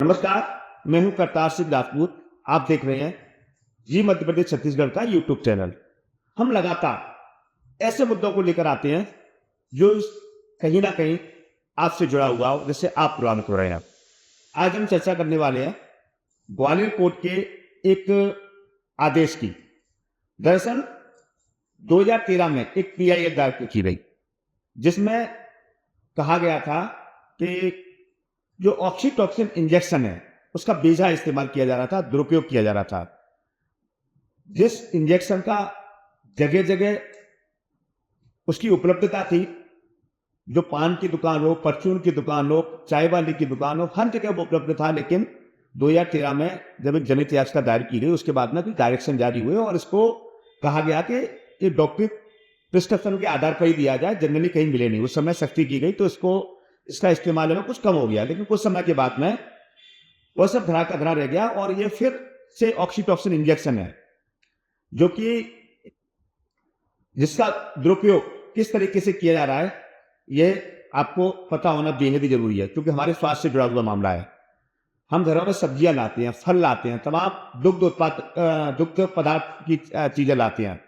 नमस्कार, मैं हूं करतार सिंह राजपूत। आप देख रहे हैं जी मध्य प्रदेश छत्तीसगढ़ का यूट्यूब चैनल। हम लगातार ऐसे मुद्दों को लेकर आते हैं जो कहीं ना कहीं आपसे जुड़ा हुआ हो, जिससे आप प्रभावित हो रहे हैं। आज हम चर्चा करने वाले हैं ग्वालियर कोर्ट के एक आदेश की। दरअसल 2013 में एक पीआईएल दायर की गई, जिसमें कहा गया था कि जो ऑक्सीटॉसिन इंजेक्शन है उसका बेजा इस्तेमाल किया जा रहा था, दुरुपयोग किया जा रहा था। जिस इंजेक्शन का जगह जगह उसकी उपलब्धता थी, जो पान की दुकान हो, परचून की दुकान हो, चाय वाली की दुकान हो, हर जगह वो उपलब्ध था। लेकिन 2013 में जब एक जनहित याचिका दायर की गई, उसके बाद में भी डायरेक्शन जारी हुए और इसको कहा गया कि ये डॉक्टरी प्रिस्क्रिप्शन के आधार पर ही दिया जाए, जनरली कहीं मिले नहीं। उस समय सख्ती की गई तो इसका इस्तेमाल में कुछ कम हो गया, लेकिन कुछ समय के बाद में वह सब धरा का धरा रह गया। और ये फिर से ऑक्सीटॉसिन इंजेक्शन है, जो कि जिसका दुरुपयोग किस तरीके से किया जा रहा है ये आपको पता होना बेहद ही जरूरी है, क्योंकि हमारे स्वास्थ्य से जुड़ा हुआ मामला है। हम घरों में सब्जियां लाते हैं, फल लाते हैं, तमाम दुग्ध पदार्थ की चीजें लाते हैं।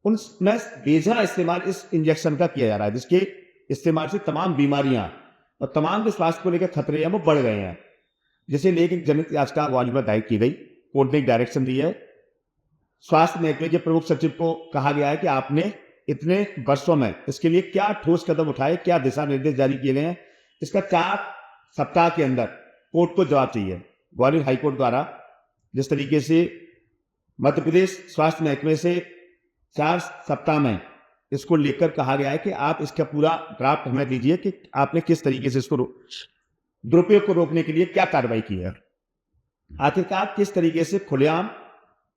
उनमें बेजा इस्तेमाल इस इंजेक्शन का किया जा रहा है, जिसके इस्तेमाल से तमाम बीमारियां और तमाम जो स्वास्थ्य को लेकर खतरे हैं वो बढ़ गए हैं। जिसे लेकर एक जनहित याचिका ग्वालियर में दायर की गई। कोर्ट ने एक डायरेक्शन दी है। स्वास्थ्य महकमे के प्रमुख सचिव को कहा गया है कि आपने इतने वर्षों में इसके लिए क्या ठोस कदम उठाए, क्या दिशा निर्देश जारी किए गए हैं, इसका 4 सप्ताह के अंदर कोर्ट को जवाब चाहिए। ग्वालियर हाईकोर्ट द्वारा जिस तरीके से मध्य प्रदेश स्वास्थ्य महकमे से 4 सप्ताह में इसको लेकर कहा गया है कि आप इसका पूरा ड्राफ्ट हमें दीजिए कि आपने किस तरीके से इसको दुरुपयोग को रोकने के लिए क्या कार्रवाई की है। आखिरकार किस तरीके से खुलेआम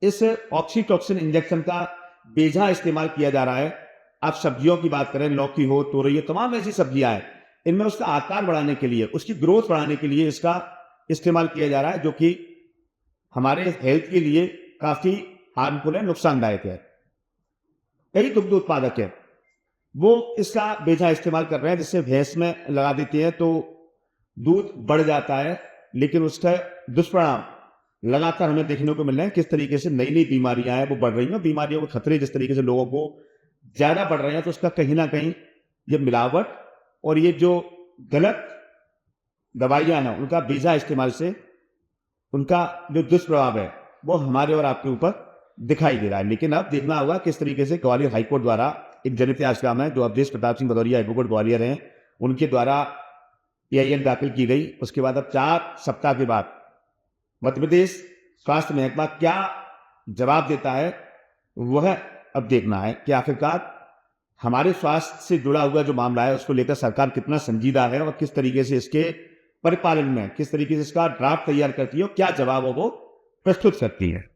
इस ऑक्सीटॉसिन इंजेक्शन का बेजा इस्तेमाल किया जा रहा है। आप सब्जियों की बात करें, लौकी हो, तोरई हो, तमाम ऐसी सब्जियां हैं, इनमें उसका आकार बढ़ाने के लिए, उसकी ग्रोथ बढ़ाने के लिए इसका इस्तेमाल किया जा रहा है, जो कि हमारे हेल्थ के लिए काफी हार्मफुल है, नुकसानदायक है। कई दुग्ध उत्पादक है वो इसका बेजा इस्तेमाल कर रहे हैं, जिससे भैंस में लगा देते हैं तो दूध बढ़ जाता है, लेकिन उसका दुष्परिणाम लगातार हमें देखने को मिल रहे हैं। किस तरीके से नई नई बीमारियां हैं वो बढ़ रही हैं, बीमारियों के खतरे जिस तरीके से लोगों को ज्यादा बढ़ रहे हैं, तो उसका कहीं ना कहीं ये मिलावट और ये जो गलत दवाइयां हैं उनका बेजा इस्तेमाल से उनका जो दुष्प्रभाव है वो हमारे और आपके ऊपर दिखाई दे रहा है। लेकिन अब देखना होगा किस तरीके से ग्वालियर हाईकोर्ट द्वारा एक जनहित याचिका में, जो अवधेश प्रताप सिंह भदौरिया एडवोकेट ग्वालियर हैं, उनके द्वारा पीआईएल दाखिल की गई। उसके बाद अब 4 सप्ताह के बाद मध्य प्रदेश स्वास्थ्य महकमा क्या जवाब देता है, वह अब देखना है कि आखिरकार हमारे स्वास्थ्य से जुड़ा हुआ जो मामला है उसको लेकर सरकार कितना संजीदा है और किस तरीके से इसके परिपालन में, किस तरीके से इसका ड्राफ्ट तैयार करती है और क्या जवाब वो प्रस्तुत करती है।